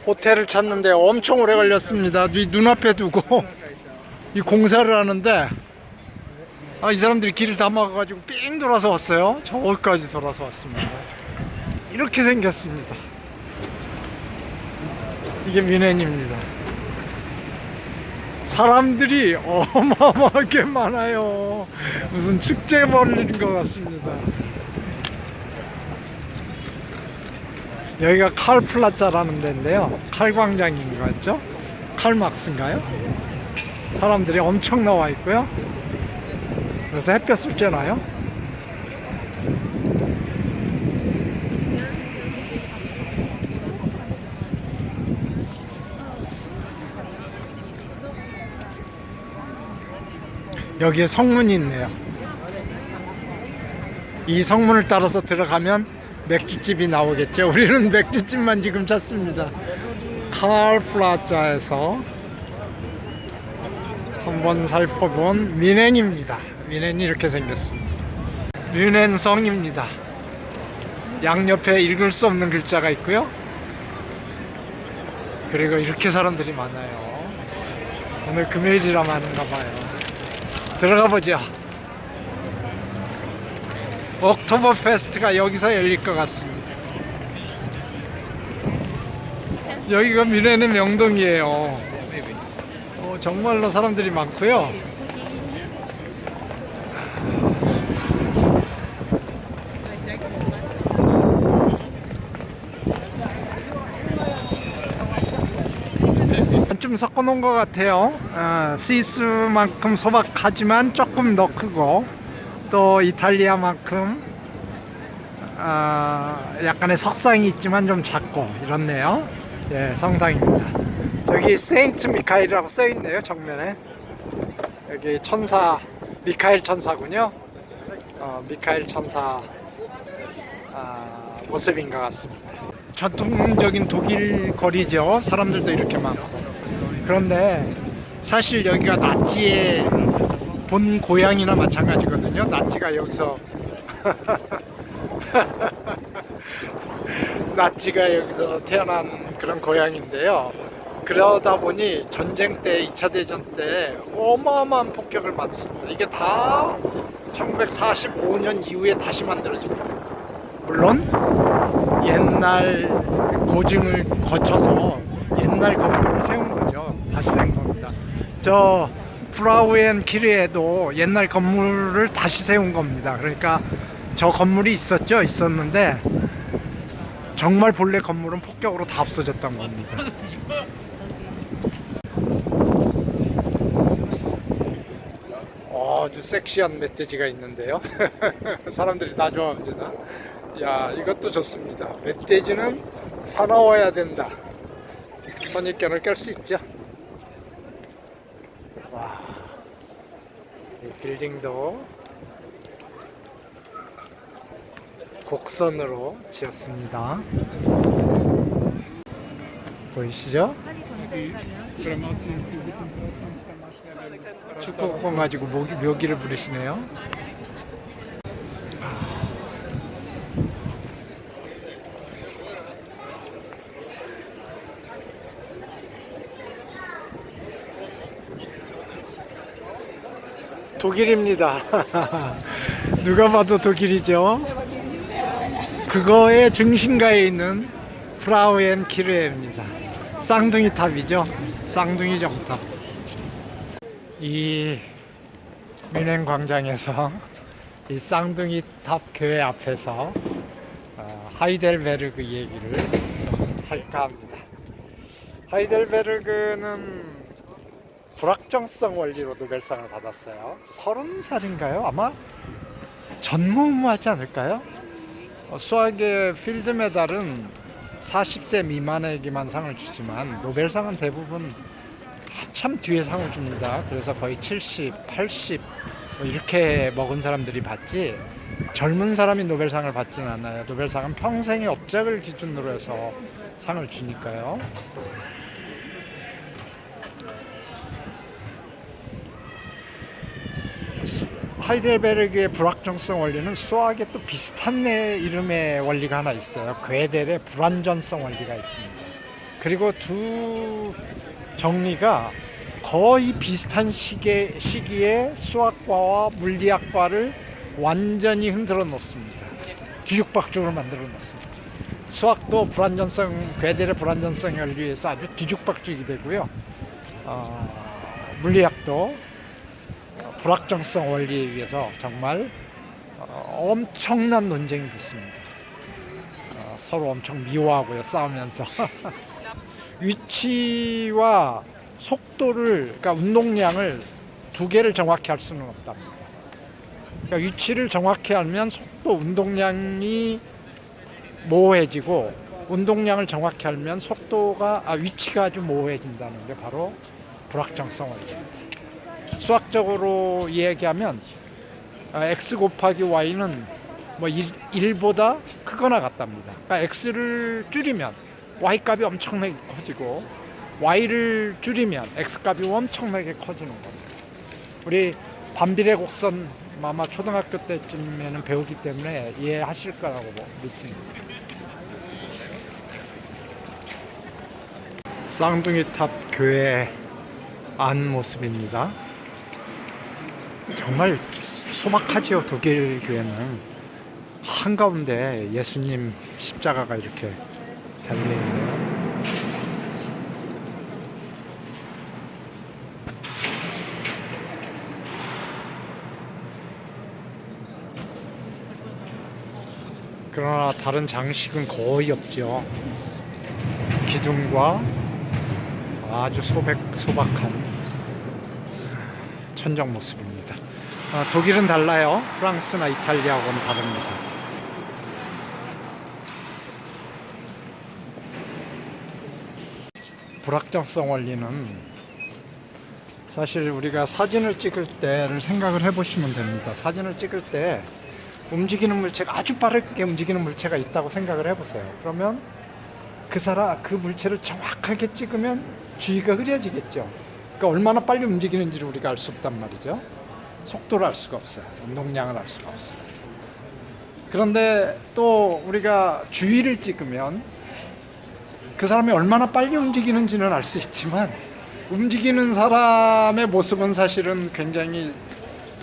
호텔을 찾는데 엄청 오래 걸렸습니다. 이 눈앞에 두고 이 공사를 하는데 이 사람들이 길을 다 막아가지고 삥 돌아서 왔어요. 저기까지 돌아서 왔습니다. 이렇게 생겼습니다. 이게 미넨입니다. 사람들이 어마어마하게 많아요. 무슨 축제 벌리는 것 같습니다. 여기가 칼플라자라는 데인데요. 칼광장인 것 같죠? 칼막스인가요? 사람들이 엄청 나와 있고요. 그래서 햇볕을 쬐나요? 여기에 성문이 있네요. 이 성문을 따라서 들어가면 맥주집이 나오겠죠. 우리는 맥주집만 지금 찾습니다. 칼플라자에서 한번 살펴본 미넨입니다. 미넨이 이렇게 생겼습니다. 미넨성입니다. 양옆에 읽을 수 없는 글자가 있고요. 그리고 이렇게 사람들이 많아요. 오늘 금요일이라 많은가 봐요. 들어가 보죠. 옥토버 페스트가 여기서 열릴 것 같습니다. 여기가 미넨의 명동이에요. 정말로 사람들이 많고요. 좀 섞어 놓은 것 같아요. 스위스만큼 소박하지만 조금 더 크고, 또 이탈리아만큼 약간의 석상이 있지만 좀 작고 이렇네요. 예, 성상입니다. 저기 세인트 미카엘이라고 써있네요. 정면에 여기 천사, 미카엘 천사군요. 미카엘 천사 모습인 것 같습니다. 전통적인 독일 거리죠. 사람들도 이렇게 많고. 그런데 사실 여기가 나치의 본 고향이나 마찬가지거든요. 나치가 여기서 나치가 여기서 태어난 그런 고향인데요. 그러다 보니 전쟁 때, 2차 대전 때 어마어마한 폭격을 받습니다. 이게 다 1945년 이후에 다시 만들어진 겁니다. 물론 옛날 고증을 거쳐서 옛날 건물을 세운 거죠. 다시 세운 겁니다. 저 프라우엔 키르에도 옛날 건물을 다시 세운 겁니다. 그러니까 저 건물이 있었는데 정말 본래 건물은 폭격으로 다 없어졌던 겁니다. 아주 섹시한 멧돼지가 있는데요. 사람들이 다 좋아합니다. 야, 이것도 좋습니다. 멧돼지는 사나워야 된다. 선입견을 깰 수 있죠. 와, 이 빌딩도 곡선으로 지었습니다. 보이시죠? 축구공 가지고 묘기를 부리시네요. 독일입니다. 누가 봐도 독일이죠. 그거의 중심가에 있는 프라우엔 키르에입니다. 쌍둥이 탑이죠. 쌍둥이 정탑. 이 미넨 광장에서 이 쌍둥이 탑 교회 앞에서 하이델베르그 얘기를 할까 합니다. 하이델베르그는 불확정성 원리로 노벨상을 받았어요. 30살인가요? 아마 전무후무하지 않을까요? 수학의 필드 메달은 40세 미만에게만 상을 주지만 노벨상은 대부분 한참 뒤에 상을 줍니다. 그래서 거의 70, 80 이렇게 먹은 사람들이 받지 젊은 사람이 노벨상을 받지는 않아요. 노벨상은 평생의 업적을 기준으로 해서 상을 주니까요. 하이델베르그의 불확정성 원리는 수학에 또 비슷한 이름의 원리가 하나 있어요. 괴델의 불완전성 원리가 있습니다. 그리고 두 정리가 거의 비슷한 시기에 수학과와 물리학과를 완전히 흔들어 놓습니다. 뒤죽박죽으로 만들어 놓습니다. 수학도 괴델의 불완전성 원리에서 아주 뒤죽박죽이 되고요. 물리학도 불확정성 원리에 의해서 정말 엄청난 논쟁이 붙습니다. 서로 엄청 미워하고요, 싸우면서. 위치와 속도를, 그러니까 운동량을 두 개를 정확히 할 수는 없답니다. 그러니까 위치를 정확히 알면 속도, 운동량이 모호해지고, 운동량을 정확히 알면 위치가 아주 모호해진다는 게 바로 불확정성 원리입니다. 수학적으로 이야기하면 x 곱하기 y는 뭐 1보다 크거나 같답니다. 그러니까 x를 줄이면 y 값이 엄청나게 커지고 y를 줄이면 x 값이 엄청나게 커지는 겁니다. 우리 반비례 곡선 아마 초등학교 때쯤에는 배우기 때문에 이해하실 거라고 믿습니다. 쌍둥이탑 교회 안 모습입니다. 정말 소박하지요. 독일 교회는 한가운데 예수님 십자가가 이렇게 달려있네요. 그러나 다른 장식은 거의 없죠. 기둥과 아주 소박한 천정 모습입니다. 독일은 달라요. 프랑스나 이탈리아하고는 다릅니다. 불확정성 원리는 사실 우리가 사진을 찍을 때를 생각을 해보시면 됩니다. 사진을 찍을 때 움직이는 물체가 아주 빠르게 움직이는 물체가 있다고 생각을 해보세요. 그러면 그 물체를 정확하게 찍으면 주의가 흐려지겠죠. 그러니까 얼마나 빨리 움직이는지를 우리가 알 수 없단 말이죠. 속도를 알 수가 없어요. 운동량을 알 수가 없어요. 그런데 또 우리가 주위를 찍으면 그 사람이 얼마나 빨리 움직이는지는 알 수 있지만 움직이는 사람의 모습은 사실은 굉장히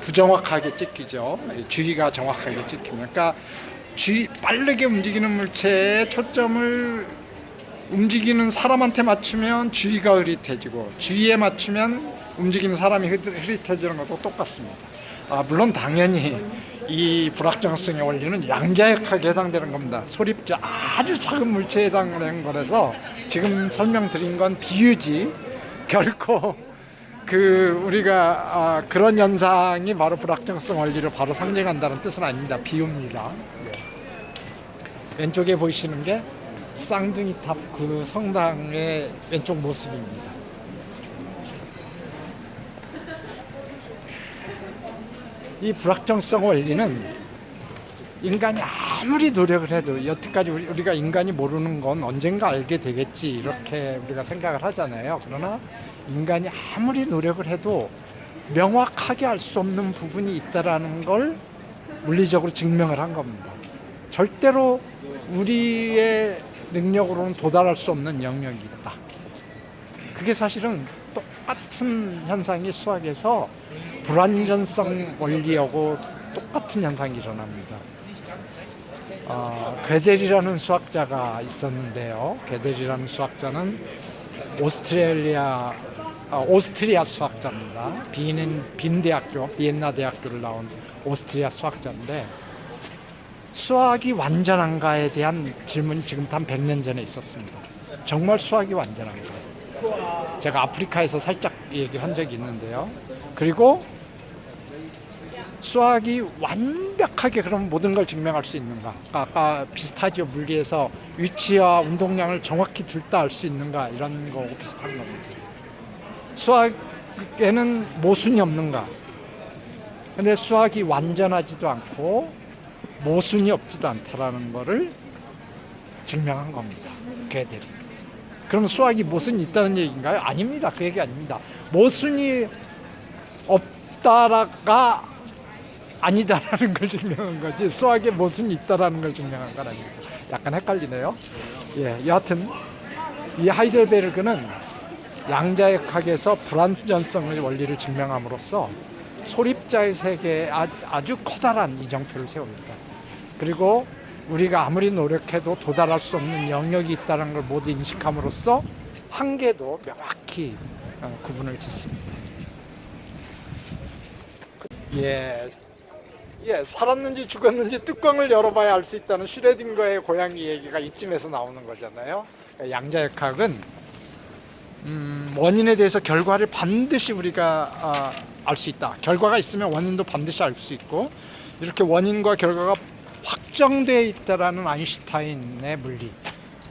부정확하게 찍히죠. 주위가 정확하게 찍히면. 그러니까 빠르게 움직이는 물체에 초점을 움직이는 사람한테 맞추면 주위가 흐릿해지고 주위에 맞추면 움직이는 사람이 흐릿해지는 것도 똑같습니다. 물론 당연히 이 불확정성의 원리는 양자역학에 해당되는 겁니다. 소립자 아주 작은 물체에 해당되는 거라서 지금 설명드린 건 비유지 결코 우리가 그런 현상이 바로 불확정성 원리를 바로 상징한다는 뜻은 아닙니다. 비유입니다. 왼쪽에 보이시는 게 쌍둥이탑 그 성당의 왼쪽 모습입니다. 이 불확정성 원리는 인간이 아무리 노력을 해도 여태까지 우리가 인간이 모르는 건 언젠가 알게 되겠지 이렇게 우리가 생각을 하잖아요. 그러나 인간이 아무리 노력을 해도 명확하게 알 수 없는 부분이 있다라는 걸 물리적으로 증명을 한 겁니다. 절대로 우리의 능력으로는 도달할 수 없는 영역이 있다. 그게 사실은 똑같은 현상이 수학에서 불완전성 원리하고 똑같은 현상이 일어납니다. 괴델이라는 수학자가 있었는데요. 괴델이라는 수학자는 오스트리아 수학자입니다. 비엔나 대학교를 나온 오스트리아 수학자인데 수학이 완전한가에 대한 질문이 지금부터 한 100년 전에 있었습니다. 정말 수학이 완전한가? 제가 아프리카에서 살짝 얘기를 한 적이 있는데요. 그리고 수학이 완벽하게 그럼 모든 걸 증명할 수 있는가? 아까 비슷하죠. 물리에서 위치와 운동량을 정확히 둘 다 알 수 있는가? 이런 거하고 비슷한 겁니다. 수학에는 모순이 없는가? 근데 수학이 완전하지도 않고 모순이 없지도 않다라는 거를 증명한 겁니다. 걔들이. 그럼 수학이 모순이 있다는 얘기인가요? 아닙니다. 그 얘기 아닙니다. 모순이 없다가 아니다라는 걸 증명한 거지 수학에 모순이 있다라는 걸 증명한 건 아닙니다. 약간 헷갈리네요. 여하튼 이 하이델베르그는 양자역학에서 불완전성의 원리를 증명함으로써 소립자의 세계에 아주 커다란 이정표를 세웁니다. 그리고 우리가 아무리 노력해도 도달할 수 없는 영역이 있다는 걸 모두 인식함으로써 한계도 명확히 구분을 짓습니다. 예, 살았는지 죽었는지 뚜껑을 열어봐야 알 수 있다는 슈레딩거의 고양이 얘기가 이쯤에서 나오는 거잖아요. 양자역학은 원인에 대해서 결과를 반드시 우리가 알 수 있다. 결과가 있으면 원인도 반드시 알 수 있고, 이렇게 원인과 결과가 확정되어 있다라는 아인슈타인의 물리,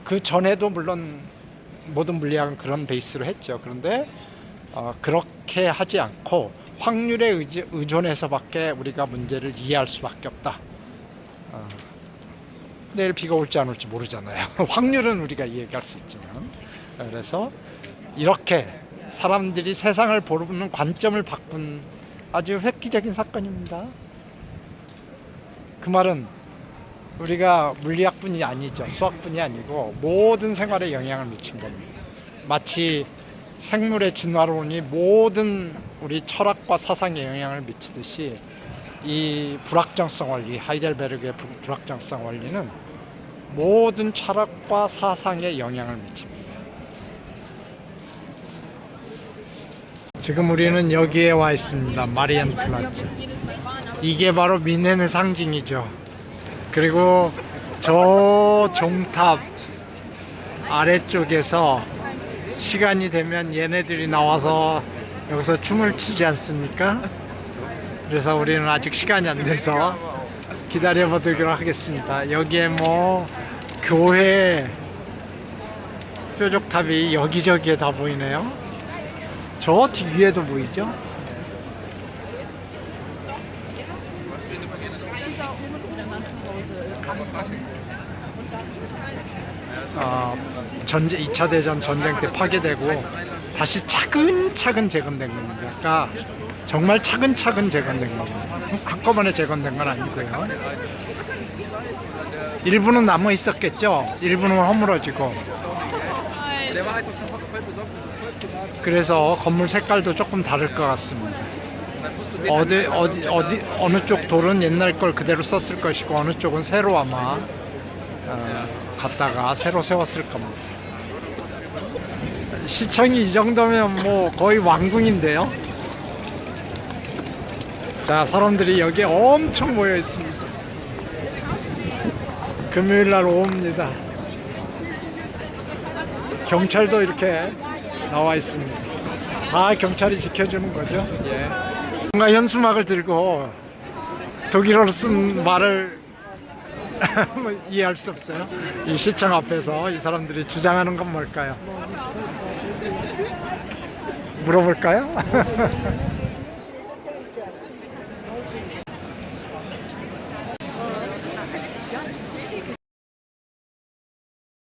그 전에도 물론 모든 물리학은 그런 베이스로 했죠. 그런데 그렇게 하지 않고 확률에 의존해서밖에 우리가 문제를 이해할 수밖에 없다. 내일 비가 올지 안 올지 모르잖아요. 확률은 우리가 이해할 수 있지만, 그래서 이렇게 사람들이 세상을 보는 관점을 바꾼 아주 획기적인 사건입니다. 그 말은 우리가 물리학뿐이 아니죠. 수학뿐이 아니고 모든 생활에 영향을 미친 겁니다. 마치 생물의 진화론이 모든 우리 철학과 사상에 영향을 미치듯이 이 불확정성 원리, 하이델베르그의 불확정성 원리는 모든 철학과 사상에 영향을 미칩니다. 지금 우리는 여기에 와 있습니다. 마리엔플라츠. 이게 바로 미넨의 상징이죠. 그리고 저 종탑 아래쪽에서 시간이 되면 얘네들이 나와서 여기서 춤을 추지 않습니까? 그래서 우리는 아직 시간이 안 돼서 기다려 보도록 하겠습니다. 여기에 뭐 교회 뾰족탑이 여기저기에 다 보이네요. 저 뒤에도 보이죠? 전쟁 2차 대전 전쟁 때 파괴되고 다시 차근차근 재건된 겁니다. 그러니까 정말 차근차근 재건된 겁니다. 한꺼번에 재건된 건 아니고요. 일부는 남아 있었겠죠. 일부는 허물어지고. 그래서 건물 색깔도 조금 다를 것 같습니다. 어느 쪽 돌은 옛날 걸 그대로 썼을 것이고 어느 쪽은 새로 아마 갖다가 새로 세웠을 겁니다. 시청이 이 정도면 뭐 거의 왕궁인데요. 자, 사람들이 여기에 엄청 모여 있습니다. 금요일 날 오후입니다. 경찰도 이렇게 나와 있습니다. 다 경찰이 지켜주는 거죠. 예. 뭔가 현수막을 들고 독일어로 쓴 말을 이해할 수 없어요. 이 시청 앞에서 이 사람들이 주장하는 건 뭘까요? 물어볼까요?